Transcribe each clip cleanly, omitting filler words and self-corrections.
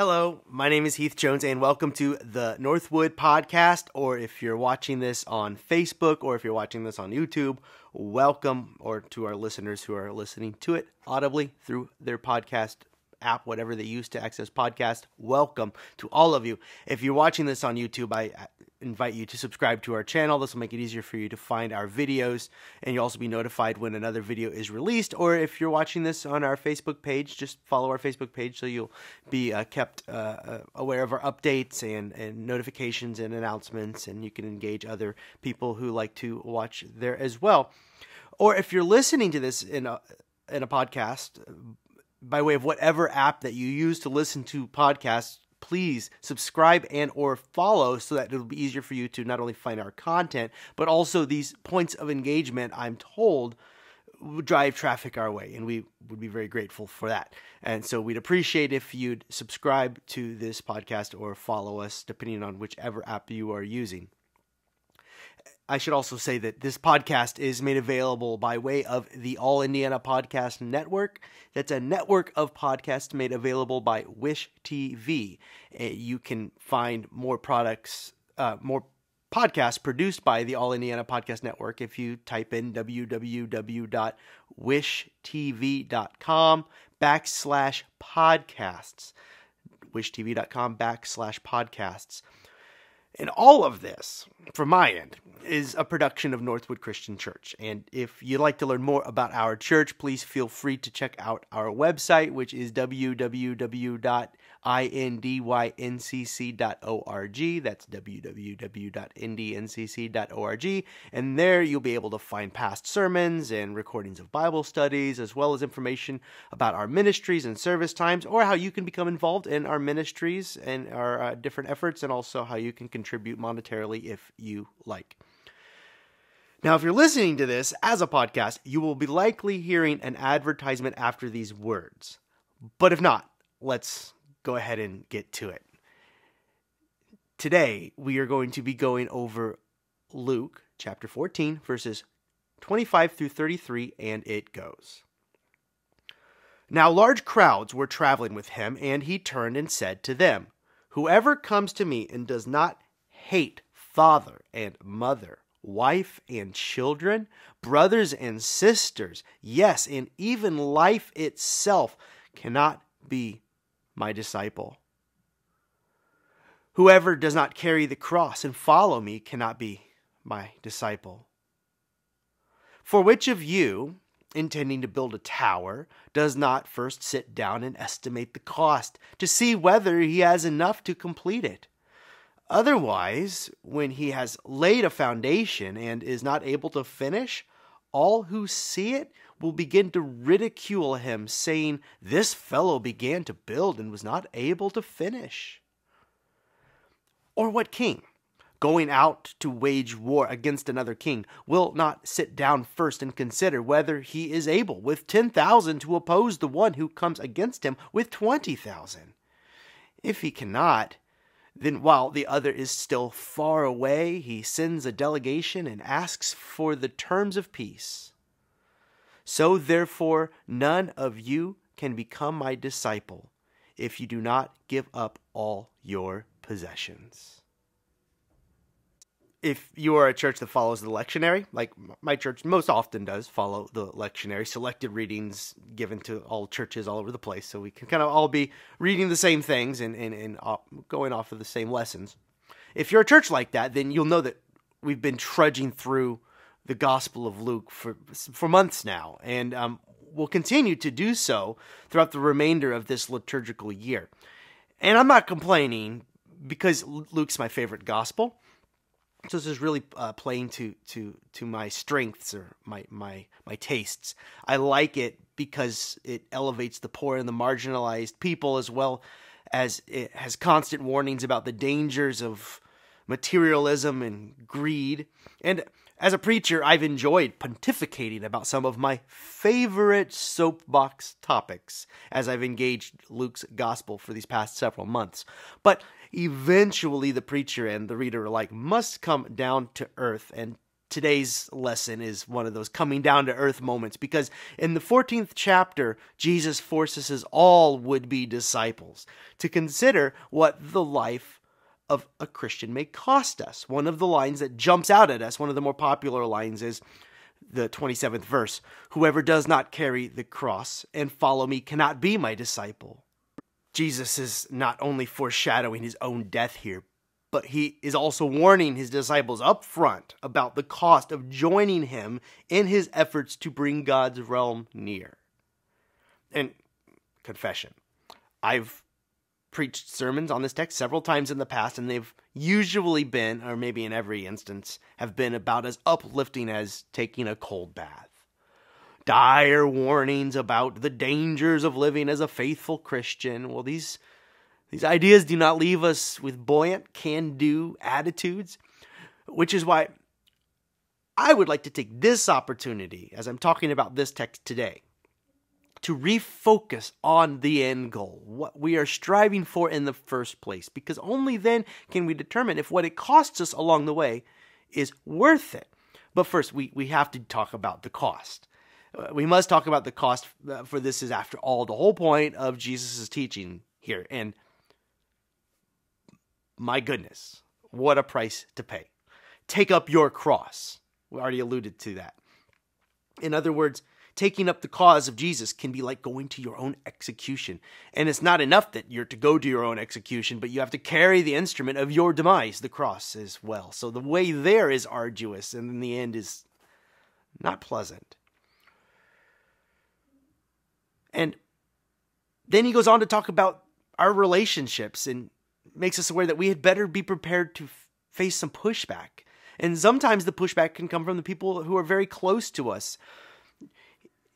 Hello, my name is Heath Jones, and welcome to the Northwood Podcast, or if you're watching this on Facebook, or if you're watching this on YouTube, welcome, or to our listeners who are listening to it audibly through their podcast app, whatever they use to access podcasts, welcome to all of you. If you're watching this on YouTube, I invite you to subscribe to our channel. This will make it easier for you to find our videos, and you'll also be notified when another video is released. Or if you're watching this on our Facebook page, just follow our Facebook page so you'll be kept aware of our updates and notifications and announcements, and you can engage other people who like to watch there as well. Or if you're listening to this in a podcast by way of whatever app that you use to listen to podcasts, please subscribe and or follow so that it'll be easier for you to not only find our content, but also these points of engagement, I'm told, would drive traffic our way, and we would be very grateful for that. And so we'd appreciate if you'd subscribe to this podcast or follow us, depending on whichever app you are using. I should also say that this podcast is made available by way of the All Indiana Podcast Network. That's a network of podcasts made available by Wish TV. You can find more podcasts produced by the All Indiana Podcast Network if you type in www.wishtv.com/podcasts. wishtv.com/podcasts. And all of this, from my end, is a production of Northwood Christian Church. And if you'd like to learn more about our church, please feel free to check out our website, which is www.indYNCC.org. That's www.indncc.org. And there you'll be able to find past sermons and recordings of Bible studies, as well as information about our ministries and service times, or how you can become involved in our ministries and our different efforts, and also how you can contribute monetarily if you like. Now, if you're listening to this as a podcast, you will be likely hearing an advertisement after these words. But if not, let's go ahead and get to it. Today, we are going to be going over Luke chapter 14, verses 25 through 33, and it goes. Now, large crowds were traveling with him, and he turned and said to them, "Whoever comes to me and does not hate father and mother, wife and children, brothers and sisters, yes, and even life itself, cannot be my disciple. Whoever does not carry the cross and follow me cannot be my disciple. For which of you, intending to build a tower, does not first sit down and estimate the cost to see whether he has enough to complete it? Otherwise, when he has laid a foundation and is not able to finish, all who see it will begin to ridicule him, saying, 'This fellow began to build and was not able to finish.' Or what king, going out to wage war against another king, will not sit down first and consider whether he is able with 10,000 to oppose the one who comes against him with 20,000? If he cannot, then while the other is still far away, he sends a delegation and asks for the terms of peace. So therefore, none of you can become my disciple if you do not give up all your possessions." If you are a church that follows the lectionary, like my church most often does follow the lectionary, selected readings given to all churches all over the place, so we can kind of all be reading the same things and going off of the same lessons. If you're a church like that, then you'll know that we've been trudging through the Gospel of Luke for months now, and we'll continue to do so throughout the remainder of this liturgical year. And I'm not complaining, because Luke's my favorite gospel. So this is really playing to my strengths or my tastes. I like it because it elevates the poor and the marginalized people, as well as it has constant warnings about the dangers of materialism and greed. And as a preacher, I've enjoyed pontificating about some of my favorite soapbox topics as I've engaged Luke's gospel for these past several months. But eventually the preacher and the reader alike must come down to earth and today's lesson is one of those coming down to earth moments, because in the 14th chapter, Jesus forces his all would-be disciples to consider what the life of a Christian may cost us. One of the lines that jumps out at us, one of the more popular lines, is the 27th verse. Whoever does not carry the cross and follow me cannot be my disciple. Jesus is not only foreshadowing his own death here, but he is also warning his disciples up front about the cost of joining him in his efforts to bring God's realm near. And confession, I've preached sermons on this text several times in the past, and they've usually been, or maybe in every instance, have been about as uplifting as taking a cold bath. Dire warnings about the dangers of living as a faithful Christian. Well, these ideas do not leave us with buoyant, can-do attitudes, which is why I would like to take this opportunity, as I'm talking about this text today, to refocus on the end goal, what we are striving for in the first place, because only then can we determine if what it costs us along the way is worth it. But first, we have to talk about the cost. We must talk about the cost, for this is, after all, the whole point of Jesus' teaching here. And my goodness, what a price to pay. Take up your cross. We already alluded to that. In other words, taking up the cause of Jesus can be like going to your own execution. And it's not enough that you're to go to your own execution, but you have to carry the instrument of your demise, the cross, as well. So the way there is arduous, and in the end is not pleasant. And then he goes on to talk about our relationships and makes us aware that we had better be prepared to face some pushback. And sometimes the pushback can come from the people who are very close to us.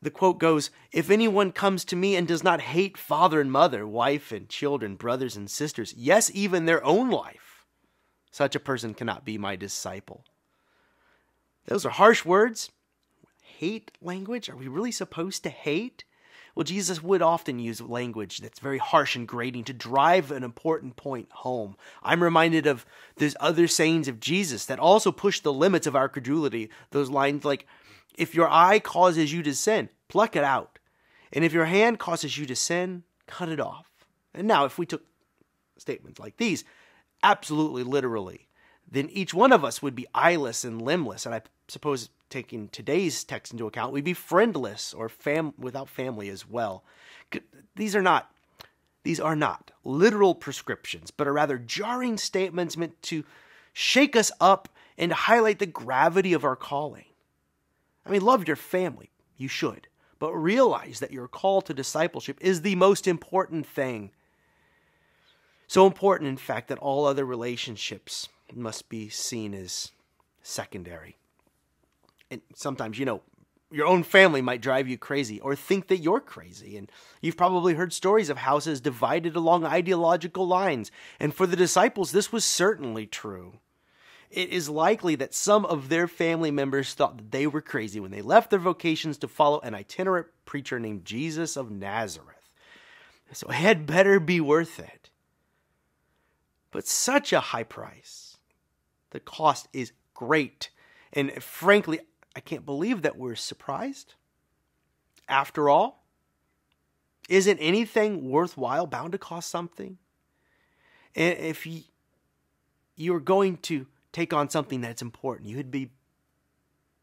The quote goes, "If anyone comes to me and does not hate father and mother, wife and children, brothers and sisters, yes, even their own life, such a person cannot be my disciple." Those are harsh words. Hate language? Are we really supposed to hate? Well, Jesus would often use language that's very harsh and grating to drive an important point home. I'm reminded of these other sayings of Jesus that also push the limits of our credulity. Those lines like, if your eye causes you to sin, pluck it out. And if your hand causes you to sin, cut it off. And now, if we took statements like these absolutely literally, then each one of us would be eyeless and limbless. And I suppose, taking today's text into account, we'd be friendless or without family as well. These are not literal prescriptions, but are rather jarring statements meant to shake us up and highlight the gravity of our calling. I mean, love your family. You should. But realize that your call to discipleship is the most important thing. So important, in fact, that all other relationships must be seen as secondary. And sometimes, your own family might drive you crazy or think that you're crazy. And you've probably heard stories of houses divided along ideological lines. And for the disciples, this was certainly true. It is likely that some of their family members thought that they were crazy when they left their vocations to follow an itinerant preacher named Jesus of Nazareth. So it had better be worth it. But such a high price. The cost is great. And frankly, I can't believe that we're surprised. After all, isn't anything worthwhile bound to cost something? And if you're going to take on something that's important, you would be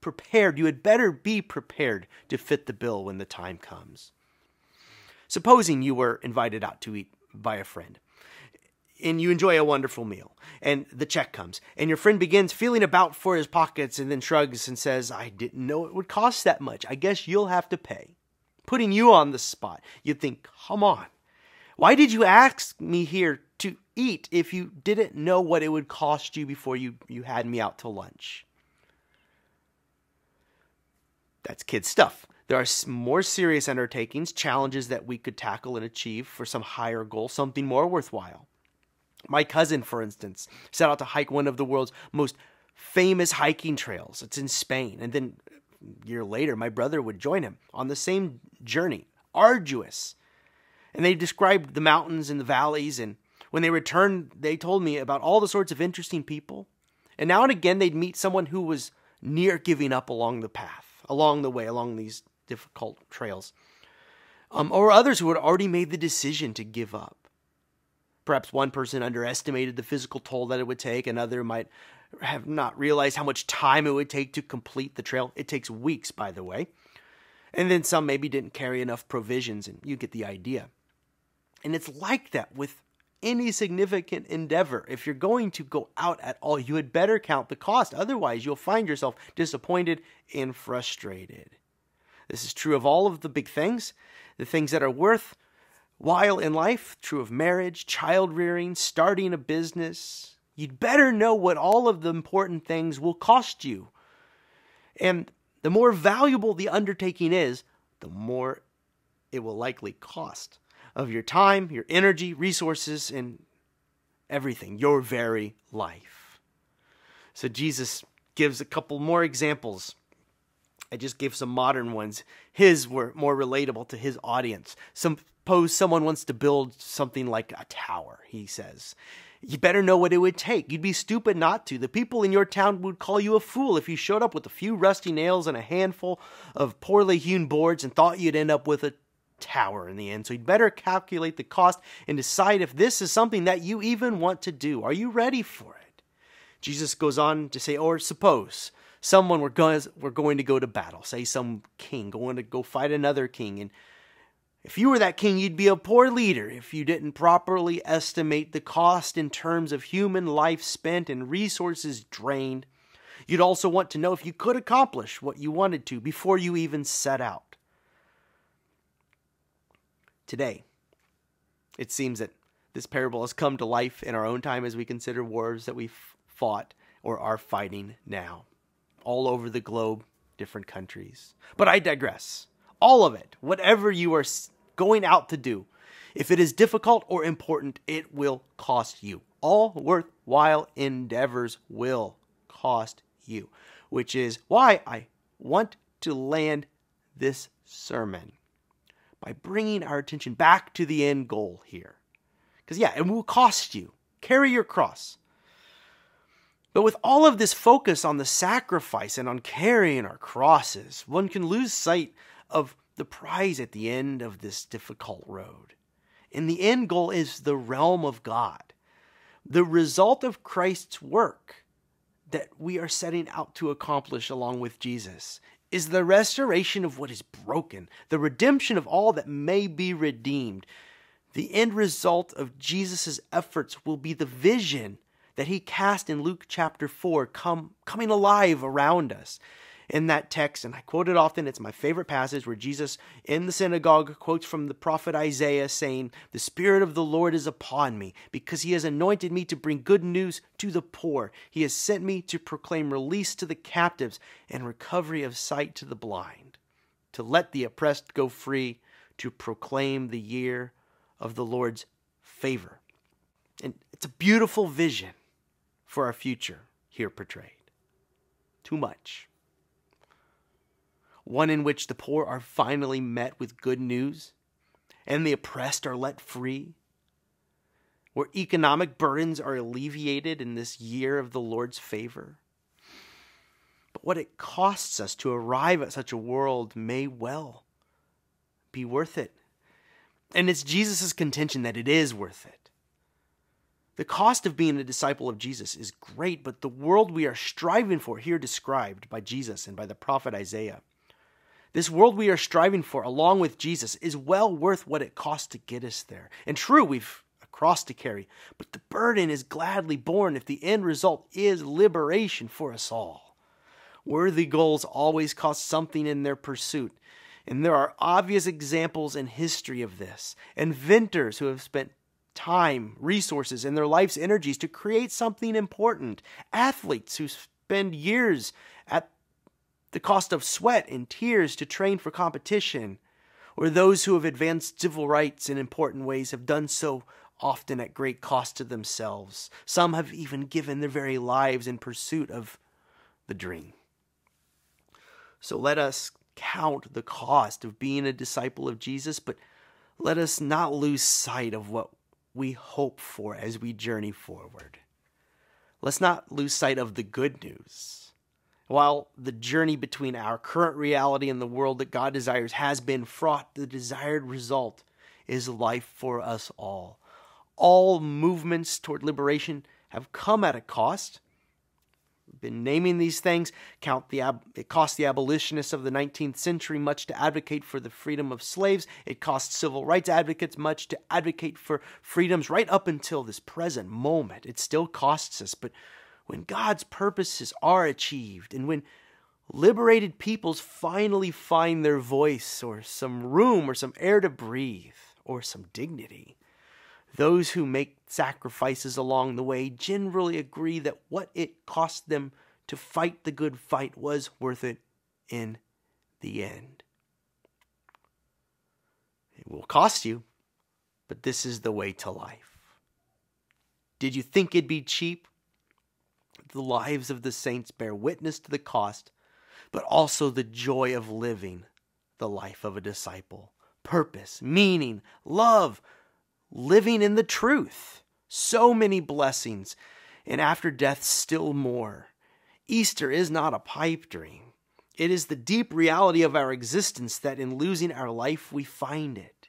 prepared. You had better be prepared to fit the bill when the time comes. Supposing you were invited out to eat by a friend, and you enjoy a wonderful meal, and the check comes, and your friend begins feeling about for his pockets and then shrugs and says, "I didn't know it would cost that much. I guess you'll have to pay." Putting you on the spot. You'd think, come on. Why did you ask me here to eat if you didn't know what it would cost you before you had me out to lunch? That's kid stuff. There are more serious undertakings, challenges that we could tackle and achieve for some higher goal, something more worthwhile. My cousin, for instance, set out to hike one of the world's most famous hiking trails. It's in Spain. And then a year later, my brother would join him on the same journey. Arduous. And they described the mountains and the valleys. And when they returned, they told me about all the sorts of interesting people. And now and again, they'd meet someone who was near giving up along the path, along the way, along these difficult trails. Or others who had already made the decision to give up. Perhaps one person underestimated the physical toll that it would take. Another might have not realized how much time it would take to complete the trail. It takes weeks, by the way. And then some maybe didn't carry enough provisions, and you get the idea. And it's like that with any significant endeavor. If you're going to go out at all, you had better count the cost. Otherwise, you'll find yourself disappointed and frustrated. This is true of all of the big things, the things that are worthwhile in life, true of marriage, child rearing, starting a business. You'd better know what all of the important things will cost you. And the more valuable the undertaking is, the more it will likely cost of your time, your energy, resources, and everything, your very life. So Jesus gives a couple more examples. I just gave some modern ones. His were more relatable to his audience. Suppose someone wants to build something like a tower, he says. You better know what it would take. You'd be stupid not to. The people in your town would call you a fool if you showed up with a few rusty nails and a handful of poorly hewn boards and thought you'd end up with a tower in the end. So you'd better calculate the cost and decide if this is something that you even want to do. Are you ready for it? Jesus goes on to say, or suppose someone we're going to go to battle, say some king going to go fight another king, and if you were that king, you'd be a poor leader if you didn't properly estimate the cost in terms of human life spent and resources drained. You'd also want to know if you could accomplish what you wanted to before you even set out. Today, it seems that this parable has come to life in our own time as we consider wars that we've fought or are fighting now, all over the globe, different countries. But I digress. All of it, whatever you are going out to do, if it is difficult or important, it will cost you. All worthwhile endeavors will cost you, which is why I want to land this sermon by bringing our attention back to the end goal here. Because it will cost you. Carry your cross. But with all of this focus on the sacrifice and on carrying our crosses, one can lose sight of the prize at the end of this difficult road. And the end goal is the realm of God, the result of Christ's work that we are setting out to accomplish along with Jesus is the restoration of what is broken, the redemption of all that may be redeemed. The end result of Jesus' efforts will be the vision that he cast in Luke chapter 4 coming alive around us. In that text, and I quote it often, it's my favorite passage where Jesus in the synagogue quotes from the prophet Isaiah saying, "The Spirit of the Lord is upon me because he has anointed me to bring good news to the poor. He has sent me to proclaim release to the captives and recovery of sight to the blind, to let the oppressed go free, to proclaim the year of the Lord's favor." And it's a beautiful vision for our future here portrayed. Too much. One in which the poor are finally met with good news and the oppressed are let free, where economic burdens are alleviated in this year of the Lord's favor. But what it costs us to arrive at such a world may well be worth it. And it's Jesus' contention that it is worth it. The cost of being a disciple of Jesus is great, but the world we are striving for here described by Jesus and by the prophet Isaiah, this world we are striving for along with Jesus is well worth what it costs to get us there. And true, we've a cross to carry, but the burden is gladly borne if the end result is liberation for us all. Worthy goals always cost something in their pursuit, and there are obvious examples in history of this. Inventors who have spent time, resources, and their life's energies to create something important. Athletes who spend years at the cost of sweat and tears to train for competition, or those who have advanced civil rights in important ways have done so often at great cost to themselves. Some have even given their very lives in pursuit of the dream. So let us count the cost of being a disciple of Jesus, but let us not lose sight of what we hope for as we journey forward. Let's not lose sight of the good news While the journey between our current reality and the world that God desires has been fraught, the desired result is life for us all. All movements toward liberation have come at a cost. We've been naming these things. It cost the abolitionists of the 19th century much to advocate for the freedom of slaves. It cost civil rights advocates much to advocate for freedoms right up until this present moment. It still costs us, but when God's purposes are achieved and when liberated peoples finally find their voice or some room or some air to breathe or some dignity, those who make sacrifices along the way generally agree that what it cost them to fight the good fight was worth it in the end. It will cost you, but this is the way to life. Did you think it'd be cheap? The lives of the saints bear witness to the cost, but also the joy of living the life of a disciple. Purpose, meaning, love, living in the truth. So many blessings, and after death still more. Easter is not a pipe dream. It is the deep reality of our existence that in losing our life we find it.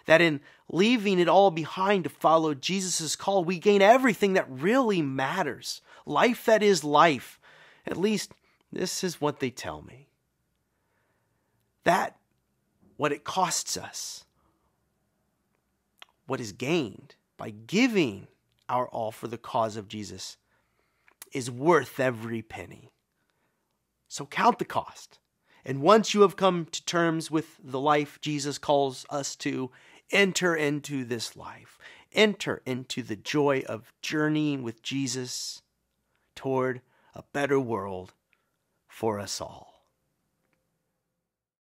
That in leaving it all behind to follow Jesus' call, we gain everything that really matters. Life that is life. At least, this is what they tell me. That, what it costs us, what is gained by giving our all for the cause of Jesus, is worth every penny. So count the cost. And once you have come to terms with the life Jesus calls us to, enter into this life. Enter into the joy of journeying with Jesus toward a better world for us all.